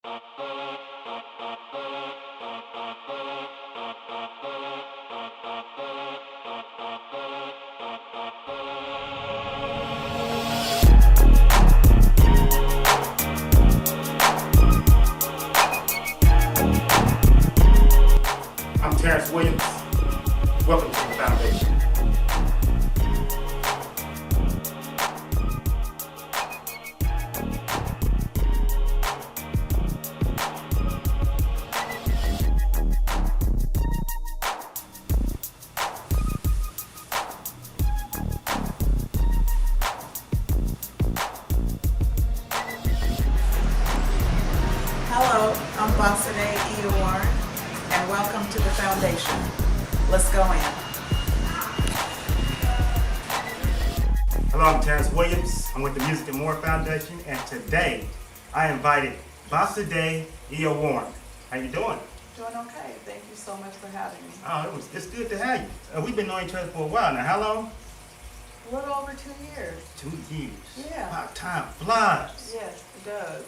I'm Terrence Williams. Welcome to the Foundation. Hello, I'm Bosede and welcome to the Foundation. Let's go in. Hello, I'm Terrence Williams. I'm with the Music and More Foundation, and today I invited Bosede Warren. How you doing? Doing okay. Thank you so much for having me. Oh, it's good to have you. We've been knowing each other for a while now. How long? A little over 2 years. 2 years. Yeah. Wow, time flies. Yes, it does.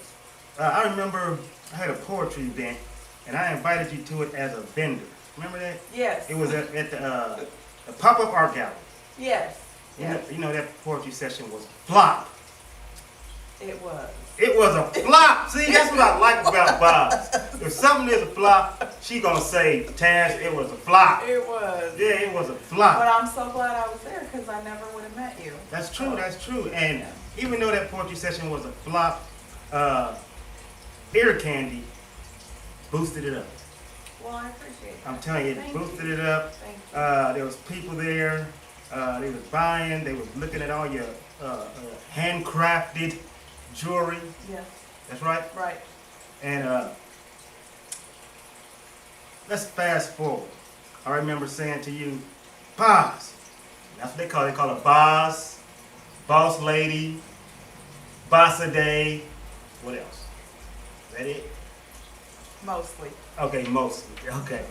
I remember I had a poetry event, and I invited you to it as a vendor. Remember that? Yes. It was at the pop-up art gallery. Yes. You know that poetry session was a flop. It was. It was a flop. See, that's what I like about Bob's. If something is a flop, she gonna say, Taz, it was a flop. It was. Yeah, it was a flop. But I'm so glad I was there because I never would have met you. That's true, that's true. And even though that poetry session was a flop, Ear Candy boosted it up. Well, I appreciate that. I'm telling you, it Thank boosted you. it up. Thank you. There was people there. They was buying. They was looking at all your handcrafted jewelry. Yes. That's right. Right. And let's fast forward. I remember saying to you, boss. That's what they call it. They call it boss, boss lady, Bosede. What else? Is that it? Mostly. Okay, mostly. Okay.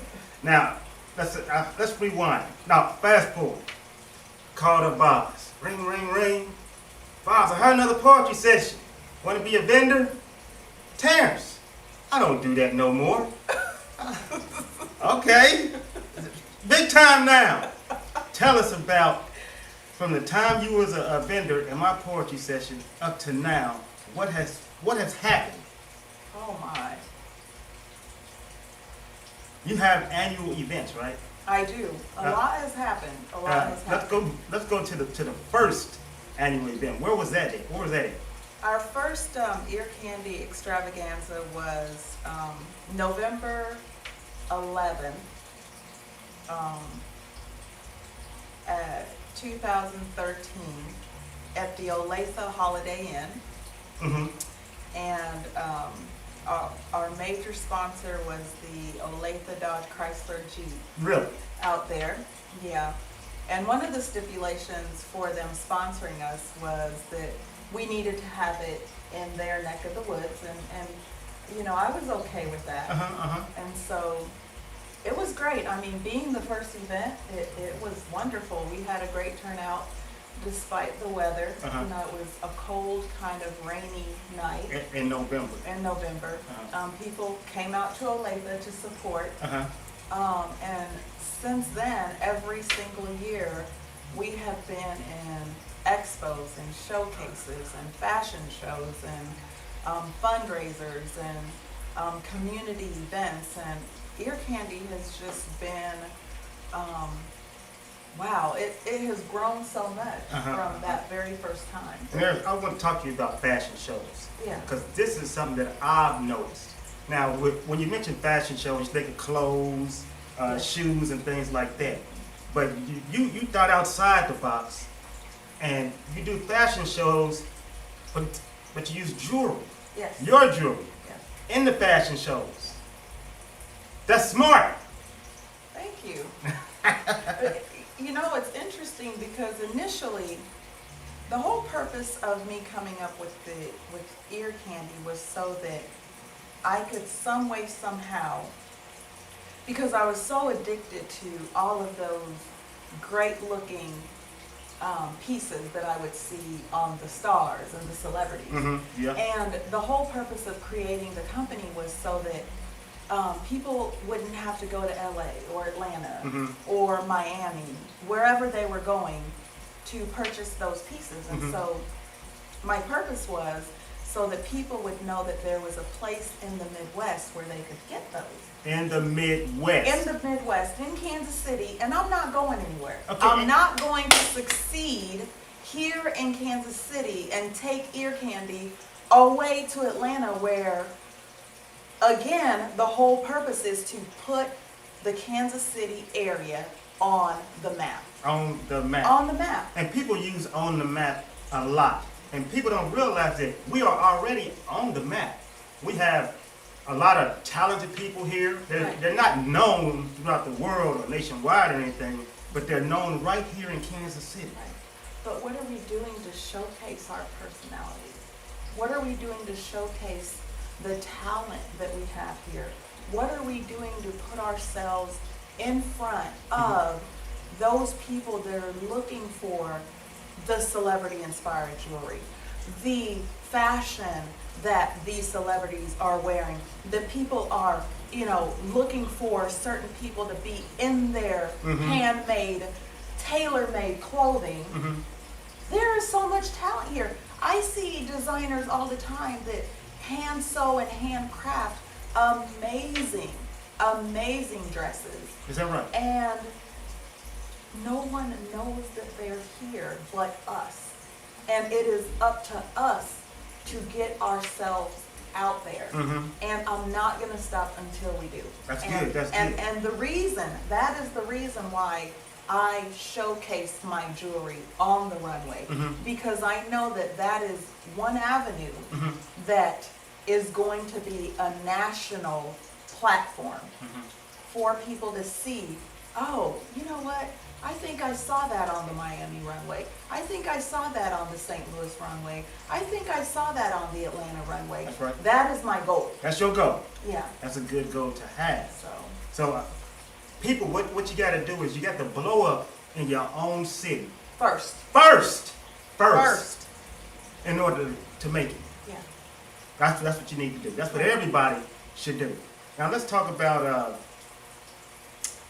Now let's rewind. Now fast forward. Call the boss. Ring, ring, ring. Boss, I heard another poetry session. Want to be a vendor? Terrence, I don't do that no more. Okay. Big time now. Tell us about, from the time you was a vendor in my poetry session up to now, what has happened? Oh my. You have annual events, right? I do. A lot has happened. A lot has happened. Let's go to the first annual event. Where was that at? Where was that at? Our first ear candy extravaganza was November 11th, 2013 at the Olathe Holiday Inn. Mm-hmm. And our major sponsor was the Olathe Dodge Chrysler Jeep. Really? Out there, yeah. And one of the stipulations for them sponsoring us was that we needed to have it in their neck of the woods, and you know, I was okay with that. And so it was great. I mean, being the first event, it was wonderful. We had a great turnout despite the weather. You know, it was a cold, kind of rainy night. In November. In November. People came out to Olathe to support. And since then, every single year, we have been in expos and showcases and fashion shows and fundraisers and community events. And Ear Candy has just been, wow, it has grown so much from that very first time. And I want to talk to you about fashion shows. Yeah. Because this is something that I've noticed. Now, when you mention fashion shows, you think of clothes, shoes, and things like that. But you thought outside the box, and you do fashion shows, but you use jewelry. Yes. Your jewelry. Yes. In the fashion shows. That's smart. Thank you. You know, it's interesting because initially, the whole purpose of me coming up with Ear Candy was so that I could some way, somehow, because I was so addicted to all of those great looking pieces that I would see on the stars and the celebrities. Yeah. And the whole purpose of creating the company was so that people wouldn't have to go to LA or Atlanta or Miami, wherever they were going, to purchase those pieces. And so my purpose was so that people would know that there was a place in the Midwest where they could get those. In the Midwest. In the Midwest, in Kansas City, and I'm not going anywhere. Okay. I'm not going to succeed here in Kansas City and take ear candy away to Atlanta, where, again, the whole purpose is to put the Kansas City area on the map. On the map. On the map. And people use on the map a lot. And people don't realize that we are already on the map. We have a lot of talented people here. They're not known throughout the world or nationwide or anything, but they're known right here in Kansas City. Right. But what are we doing to showcase our personalities? What are we doing to showcase the talent that we have here? What are we doing to put ourselves in front of those people that are looking for the celebrity-inspired jewelry, the fashion that these celebrities are wearing, that people are, looking for certain people to be in their handmade, tailor-made clothing. There is so much talent here. I see designers all the time that hand sew and hand craft amazing dresses. Is that right? And no one knows that they're here but us. And it is up to us to get ourselves out there. And I'm not going to stop until we do. That's good. That's good. good. And that is the reason why I showcase my jewelry on the runway. Because I know that is one avenue that is going to be a national platform for people to see, oh, you know what? I think I saw that on the Miami runway. I think I saw that on the St. Louis runway. I think I saw that on the Atlanta runway. That's right. That is my goal. That's your goal. Yeah. That's a good goal to have. So people, what you got to do is you got to blow up in your own city. First. In order to make it. Yeah. That's what you need to do. That's what everybody should do. Now let's talk about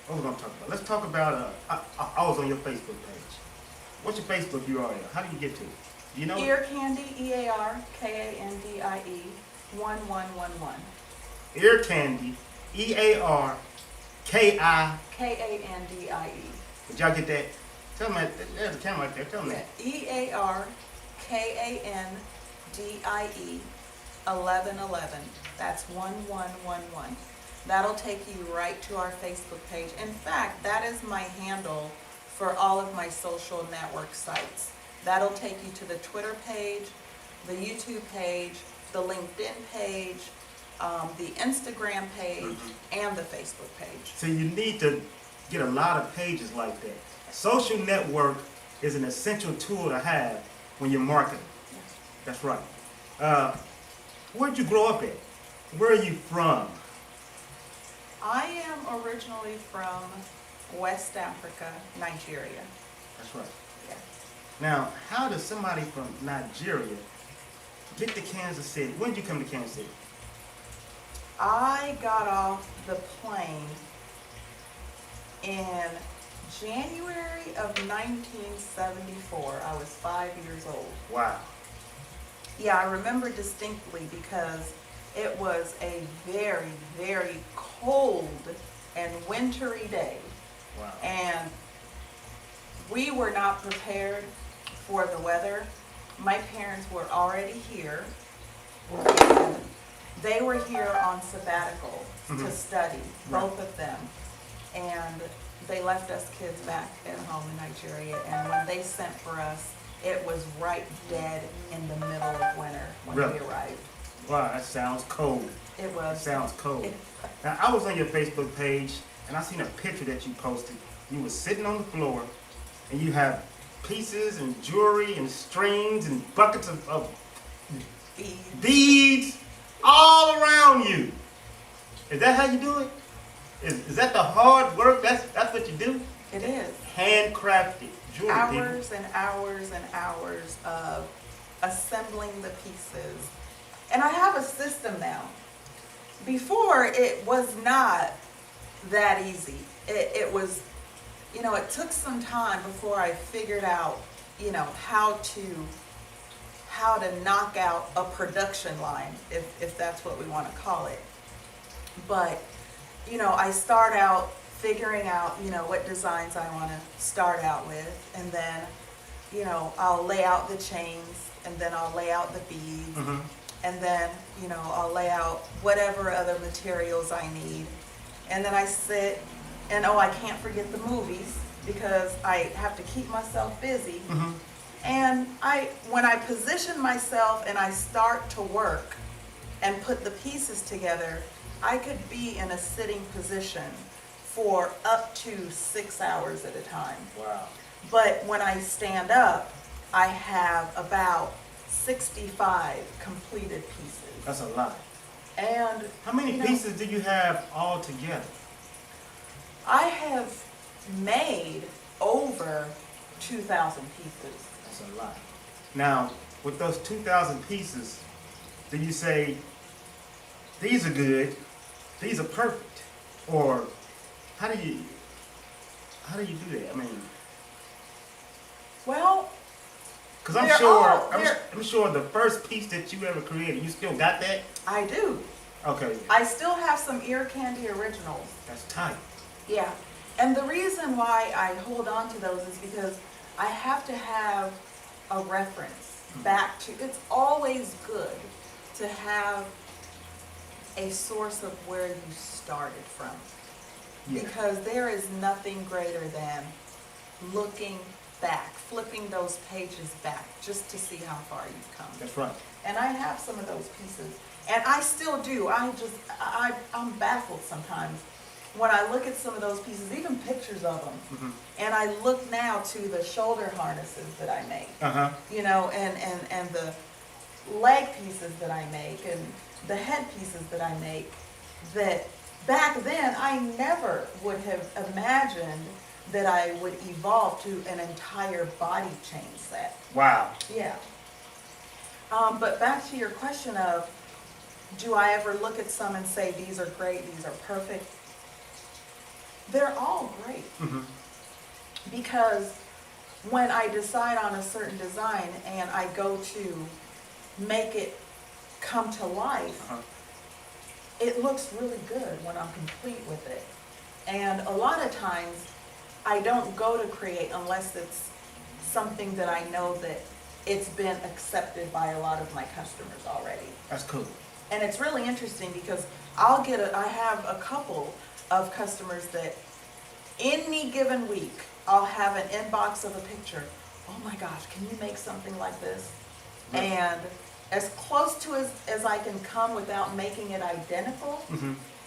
what we're going to talk about. Let's talk about I was on your Facebook page. What's your Facebook URL? How do you get to it? Do you know? Ear Candy, EARKANDIE 1111. Ear Candy, EARKI. KANDIE. Did y'all get that? Tell them there's a camera right there. Tell them that. EARKANDIE 1111. That's 1111. That'll take you right to our Facebook page. In fact, that is my handle for all of my social network sites. That'll take you to the Twitter page, the YouTube page, the LinkedIn page, the Instagram page, and the Facebook page. So you need to get a lot of pages like that. Social network is an essential tool to have when you're marketing. Yes. That's right. Where'd you grow up at? Where are you from? I am originally from West Africa, Nigeria. That's right. Yeah. Now, how does somebody from Nigeria get to Kansas City? When did you come to Kansas City? I got off the plane in January of 1974. I was 5 years old. Wow. Yeah, I remember distinctly because it was a very, very cold and wintry day. Wow. And we were not prepared for the weather. My parents were already here. And they were here on sabbatical to study, both of them. And they left us kids back at home in Nigeria. And when they sent for us, it was right dead in the middle of winter when we arrived. Wow, that sounds cold. It was. It sounds cold. Now, I was on your Facebook page, and I seen a picture that you posted. You were sitting on the floor, and you have pieces and jewelry and strings and buckets of beads all around you. Is that how you do it? Is that the hard work? That's what you do? It is. Handcrafted. Jewelry people. hours and hours and hours of assembling the pieces. And I have a system now. Before, it was not that easy. It was, it took some time before I figured out, how to knock out a production line, if that's what we want to call it. But, I start out figuring out, what designs I want to start out with, and then, I'll lay out the chains, and then I'll lay out the beads, and then, I'll lay out whatever other materials I need. And then I sit, and I can't forget the movies, because I have to keep myself busy. And when I position myself and I start to work and put the pieces together, I could be in a sitting position for up to 6 hours at a time. Wow. But when I stand up, I have about 65 completed pieces. That's a lot. And how many pieces do you have all together? I have made over 2,000 pieces. That's a lot. Now, with those 2,000 pieces, do you say, these are good, these are perfect? Or how do you do that? I mean, well, because I'm sure the first piece that you ever created, you still got that? I do. Okay. I still have some ear candy originals. That's tight. Yeah. And the reason why I hold on to those is because I have to have a reference back to, it's always good to have a source of where you started from. Yeah. Because there is nothing greater than looking back, flipping those pages back, just to see how far you've come. That's right. And I have some of those pieces. And I still do. I'm baffled sometimes when I look at some of those pieces, even pictures of them. And I look now to the shoulder harnesses that I make. And the leg pieces that I make, and the head pieces that I make, that back then I never would have imagined that I would evolve to an entire body chain set. Wow. Yeah. But back to your question of, do I ever look at some and say, these are great, these are perfect? They're all great. Because when I decide on a certain design and I go to make it come to life, it looks really good when I'm complete with it. And a lot of times, I don't go to create unless it's something that I know that it's been accepted by a lot of my customers already. That's cool. And it's really interesting because I have a couple of customers that any given week, I'll have an inbox of a picture. Oh my gosh, can you make something like this? Yeah. And as close to as I can come without making it identical,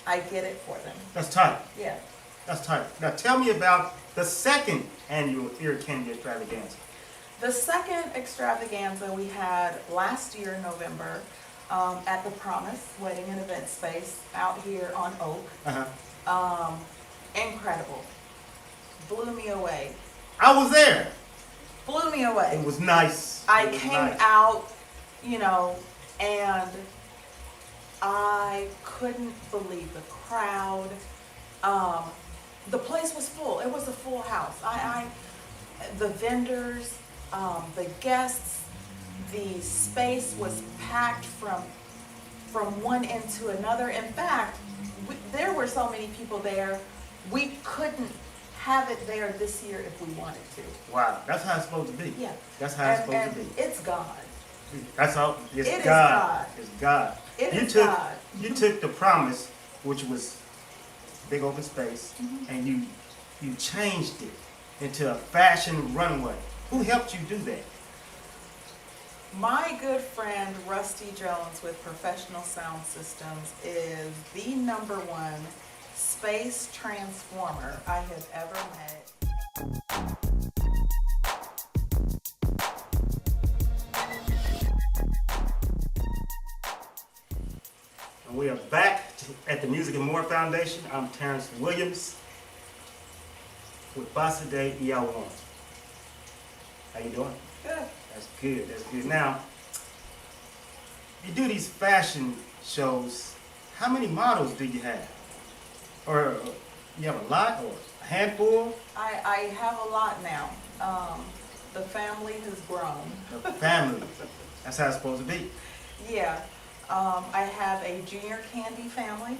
I get it for them. That's tight. Yeah. That's tight. Now tell me about the second annual Ear Candy Extravaganza. The second extravaganza we had last year in November at the Promise Wedding and Event Space out here on Oak. Incredible. Blew me away. I was there. Blew me away. It was nice. I came out, and I couldn't believe the crowd. The place was full. It was a full house. The vendors, the guests, the space was packed from one end to another. In fact, there were so many people there, we couldn't have it there this year if we wanted to. Wow, that's how it's supposed to be. Yeah. That's how it's supposed to be. It's God. That's all. It's It is God. God. It's God. It is God. You took the Promise, which was big open space, and you changed it into a fashion runway. Who helped you do that? My good friend Rusty Jones with Professional Sound Systems is the #1 space transformer I have ever met. And we are back at the Music and More Foundation. I'm Terrence Williams with Bosede EL1. How you doing? Good. That's good. That's good. Now, you do these fashion shows. How many models do you have? Or you have a lot, or a handful? I have a lot now. The family has grown. The family. That's how it's supposed to be. Yeah. I have a junior candy family,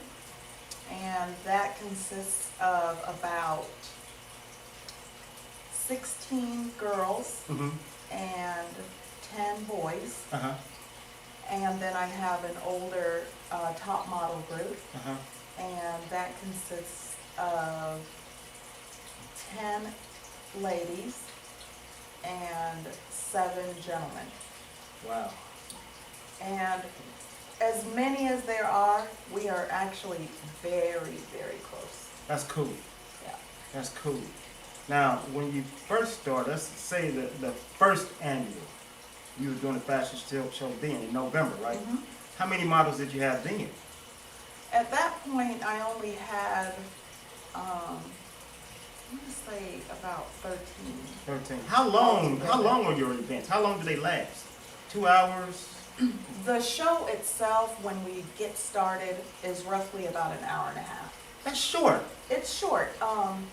and that consists of about 16 girls Mm-hmm. and 10 boys. Uh-huh. And then I have an older top model group, Uh-huh. and that consists of 10 ladies and 7 gentlemen. Wow. And as many as there are, we are actually very, very close. That's cool. Yeah. That's cool. Now, when you first started, let's say the first annual, you were doing the fashion show then in November, right? Mhm. How many models did you have then? At that point, I only had, I'm gonna say about 13. 13. How long were your events? How long do they last? 2 hours? The show itself, when we get started, is roughly about an hour and a half. That's short. It's short.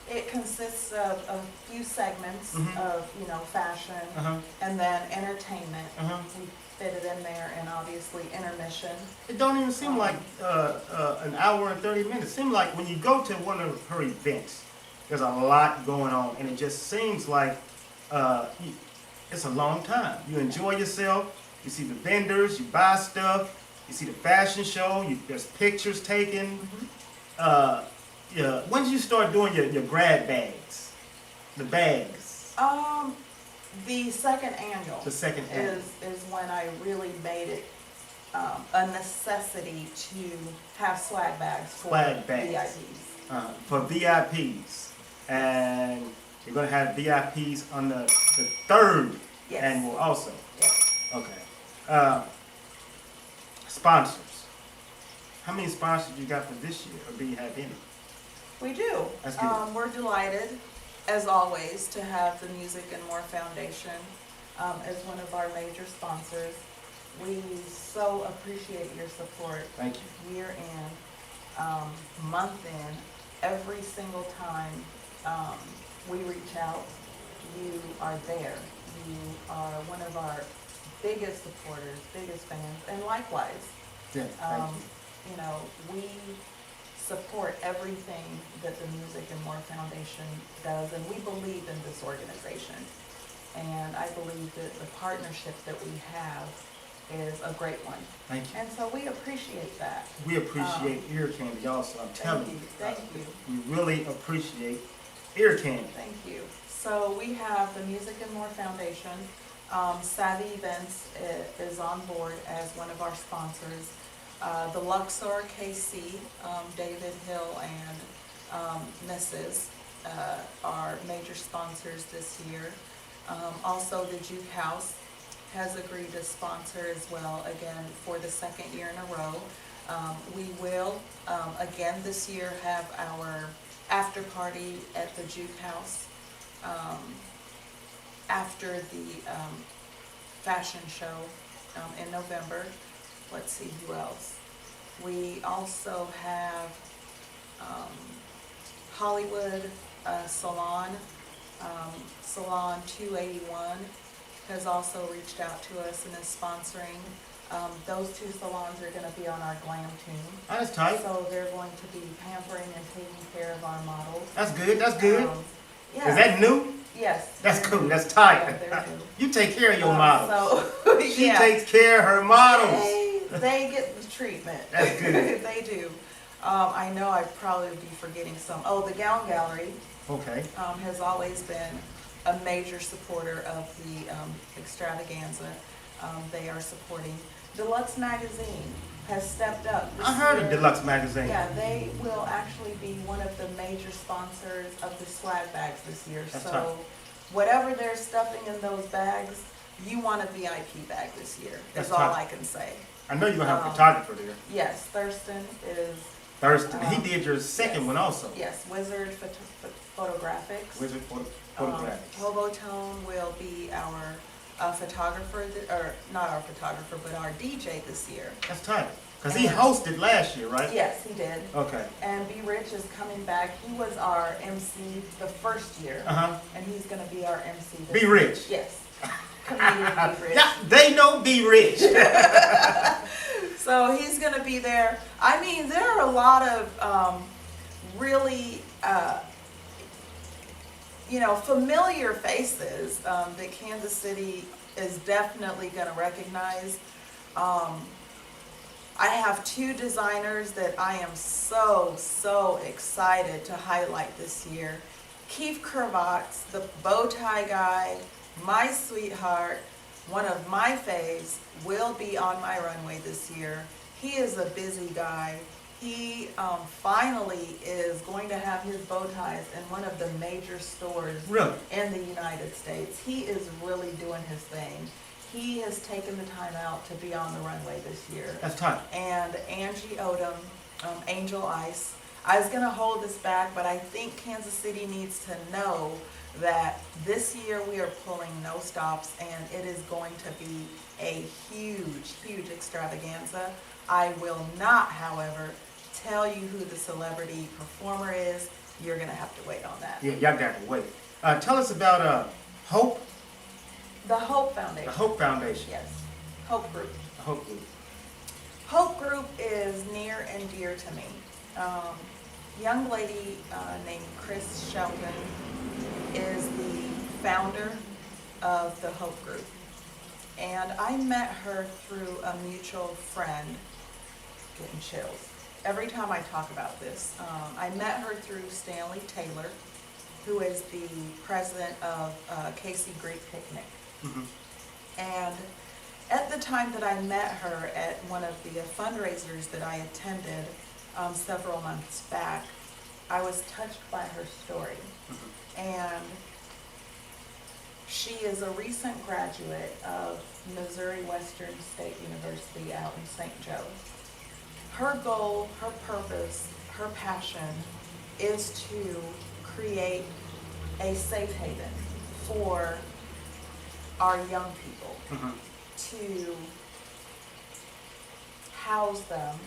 It consists of a few segments Mhm. of, fashion, Uh-huh. and then entertainment. Uh-huh. We fit it in there, and obviously intermission. It don't even seem like an hour and 30 minutes. It seems like when you go to one of her events, there's a lot going on, and it just seems like it's a long time. You enjoy yourself. You see the vendors. You buy stuff. You see the fashion show. There's pictures taken. Mm-hmm. Yeah. When did you start doing your grad bags? The bags. The second annual The second annual. is when I really made it a necessity to have swag bags for Swag bags. VIPs. For VIPs. And you're going to have VIPs on the third Yes. annual also. Yes. Okay. Sponsors. How many sponsors you got for this year, or do you have any? We do. That's good. We're delighted, as always, to have the Music and More Foundation as one of our major sponsors. We so appreciate your support Thank you. year in, month in, every single time we reach out. You are there. You are one of our biggest supporters, biggest fans, and likewise. Yeah, thank you. We support everything that the Music and More Foundation does, and we believe in this organization. And I believe that the partnership that we have is a great one. Thank you. And so we appreciate that. We appreciate ear candy also, I'm telling you. Thank you. We really appreciate ear candy. Thank you. So we have the Music and More Foundation. Savvy Events is on board as one of our sponsors. The Luxor KC, David Hill and Mrs. Are major sponsors this year. Also, the Juke House has agreed to sponsor as well, again, for the second year in a row. We will, again this year, have our after party at the Juke House after the fashion show in November. Let's see who else. We also have Hollywood Salon. Salon 281 has also reached out to us and is sponsoring. Those two salons are going to be on our glam tune. That's tight. So they're going to be pampering and taking care of our models. That's good. That's good. Yeah. Is that new? Yes. That's they're cool. new. That's tight. Yeah, they're new. You take care of your models. So, She yeah. takes care of her models. They get the treatment. That's good. They do. I know I'd probably be forgetting some. Oh, the Gown Gallery Okay. has always been a major supporter of the extravaganza. They are supporting. Deluxe Magazine has stepped up this I heard of year. Deluxe Magazine. Yeah, they will actually be one of the major sponsors of the swag bags this year. That's So tight. whatever they're stuffing in those bags, you want a VIP bag this year, That's is all tight. I can say. I know you're going to have a photographer there. Yes, Thurston is, Thurston. He did your second yes. one also. Yes, Wizard Photographics. Wizard Photographics. Hobotone will be our photographer, or not our photographer, but our DJ this year. That's tight. Because he And- hosted last year, right? Yes, he did. Okay. And B Rich is coming back. He was our MC the first year, and he's going to be our MC this Be year. Rich. Yes. Comedian B Rich. Yeah, they know Be Rich. So he's going to be there. I mean, there are a lot of really, familiar faces that Kansas City is definitely going to recognize. I have two designers that I am so excited to highlight this year. Keith Kravats, the bow tie guy, my sweetheart, one of my faves, will be on my runway this year. He is a busy guy. He finally is going to have his bow ties in one of the major stores Really? in the United States. He is really doing his thing. He has taken the time out to be on the runway this year. That's tight. And Angie Odom, Angel Ice. I was going to hold this back, but I think Kansas City needs to know that this year we are pulling no stops, and it is going to be a huge extravaganza. I will not, however, tell you who the celebrity performer is. You're going to have to wait on that. Yeah, y'all got to wait. Tell us about Hope. The Hope Foundation. The Hope Foundation. Yes. Hope Group. The Hope Group. Hope Group is near and dear to me. Young lady named Chris Shelton is the founder of the Hope Group. And I met her through a mutual friend. Getting chills every time I talk about this. I met her through Stanley Taylor, who is the president of Casey Greek Picnic. And at the time that I met her at one of the fundraisers that I attended several months back, I was touched by her story. And she is a recent graduate of Missouri Western State University out in St. Joe. Her goal, her purpose, her passion is to create a safe haven for our young people, to house them,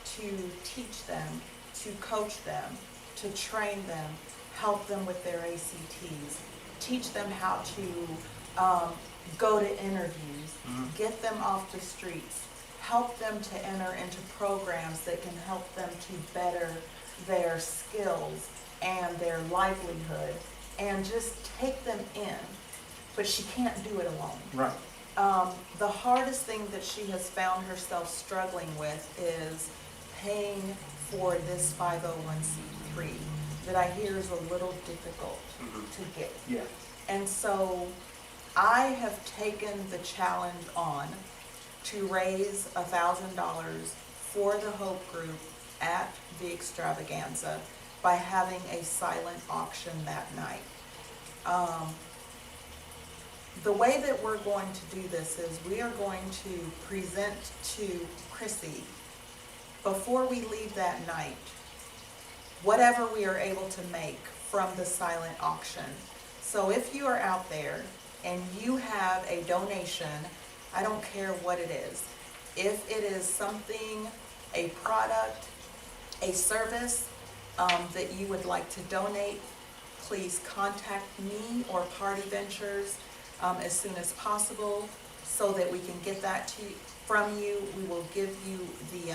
to teach them, to coach them, to train them, help them with their ACTs, teach them how to go to interviews, get them off the streets, help them to enter into programs that can help them to better their skills and their livelihood, and just take them in. But she can't do it alone. Right. The hardest thing that she has found herself struggling with is paying for this 501c3 that I hear is a little difficult to get. Yeah. And so I have taken the challenge on to raise $1,000 for the Hope Group at the extravaganza by having a silent auction that night. The way that we're going to do this is we are going to present to Chrissy, before we leave that night, whatever we are able to make from the silent auction. So if you are out there and you have a donation, I don't care what it is. If it is something, a product, a service that you would like to donate, please contact me or Party Ventures as soon as possible so that we can get that from you. We will give you the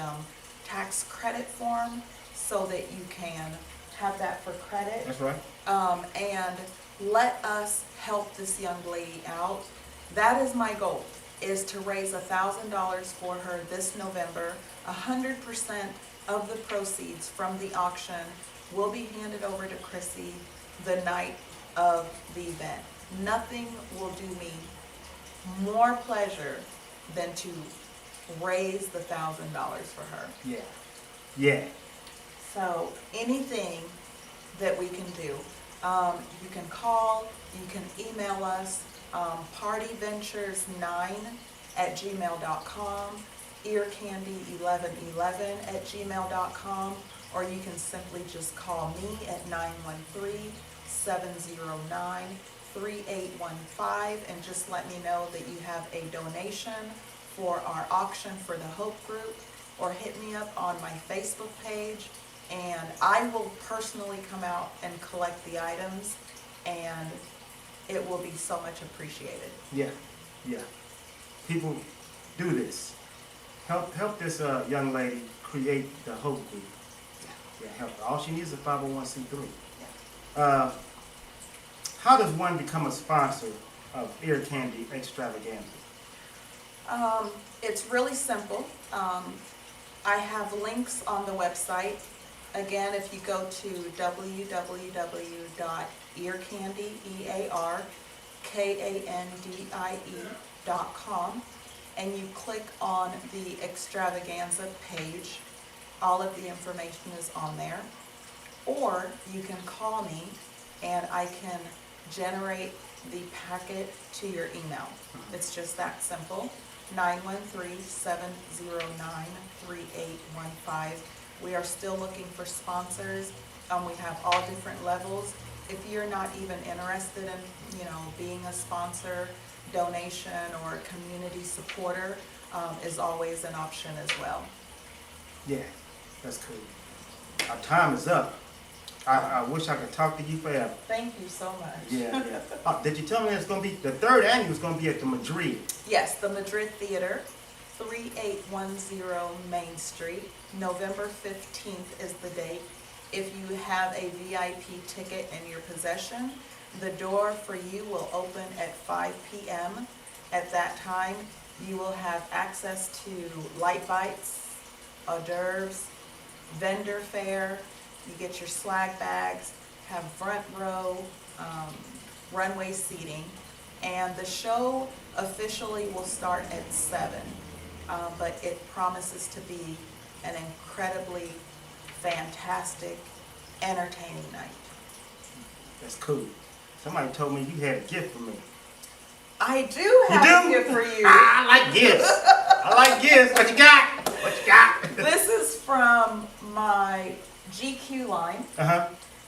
tax credit form so that you can have that for credit. That's right. And let us help this young lady out. That is my goal, is to raise $1,000 for her this November. 100% of the proceeds from the auction will be handed over to Chrissy the night of the event. Nothing will do me more pleasure than to raise the $1,000 for her. Yeah. Yeah. So anything that we can do, you can call, you can email us, partyventures9@gmail.com, earcandy1111@gmail.com, or you can simply just call me at 709-3815, and just let me know that you have a donation for our auction for the Hope Group, or hit me up on my Facebook page, and I will personally come out and collect the items, and it will be so much appreciated. Yeah, yeah. People, do this. Help this young lady create the Hope Group. Yeah, help her. All she needs is a 501c3. Yeah. How does one become a sponsor of Ear Candy Extravaganza? It's really simple. I have links on the website. Again, if you go to www.earcandie.com and you click on the extravaganza page, all of the information is on there. Or you can call me and I can generate the packet to your email. It's just that simple. 913-709-3815. We are still looking for sponsors. We have all different levels. If you're not even interested in, being a sponsor, donation, or a community supporter, is always an option as well. Yeah, that's cool. Our time is up. I wish I could talk to you forever. Thank you so much. Yeah, yeah. Did you tell me it's going to be, the third annual is going to be at the Madrid? Yes, the Madrid Theater, 3810 Main Street. November 15th is the date. If you have a VIP ticket in your possession, the door for you will open at 5 p.m. At that time, you will have access to light bites, hors d'oeuvres, vendor fare. You get your swag bags, have front row, runway seating, and the show officially will start at 7, but it promises to be an incredibly fantastic, entertaining night. That's cool. Somebody told me you had a gift for me. I do have a gift for you. I like gifts. I like gifts. What you got? What you got? This is from my GQ line.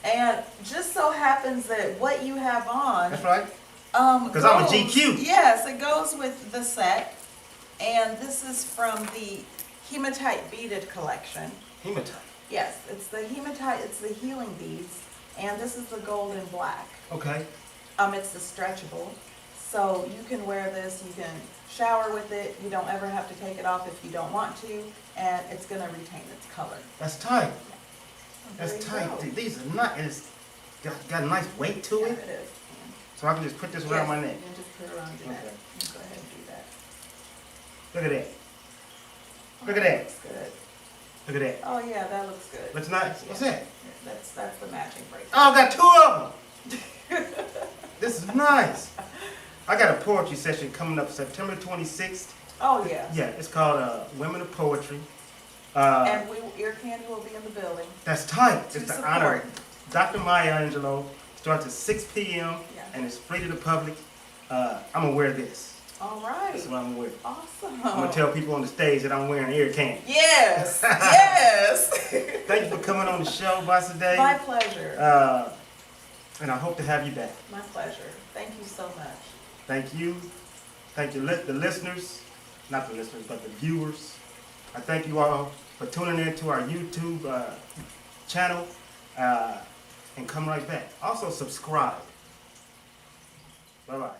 And just so happens that what you have on. That's right. Because I'm a GQ. Yes, it goes with the set. And this is from the Hematite Beaded collection. Hematite? Yes, it's the hematite, it's the healing beads. And this is the gold and black. Okay. It's the stretchable. So you can wear this, you can shower with it, you don't ever have to take it off if you don't want to, and it's going to retain its color. That's tight. That's There you tight. go. These are not, it's got a nice weight to Yeah, it. it is. So I can just put this around my neck. You can just put it around your neck. Okay. You can go ahead and do that. Look at that. Look at that. Looks good. Look at that. Oh yeah, that looks good. Looks nice. What's that? That's the matching bracelet. Oh, I got 2 of them. This is nice. I got a poetry session coming up September 26th. Oh yeah. Yeah, it's called Women of Poetry. And Ear Candy will be in the building. That's tight. To It's the support. honor of Dr. Maya Angelou. Starts at 6 p.m. Yeah. and it's free to the public. I'm going to wear this. All right. That's what I'm going to wear. Awesome. I'm going to tell people on the stage that I'm wearing ear candy. Yes. Yes. Thank you for coming on the show, Bosede. My pleasure. And I hope to have you back. My pleasure. Thank you so much. Thank you. Thank you, the listeners. Not the listeners, but the viewers. I thank you all for tuning in to our YouTube channel. And come right back. Also subscribe. Bye-bye.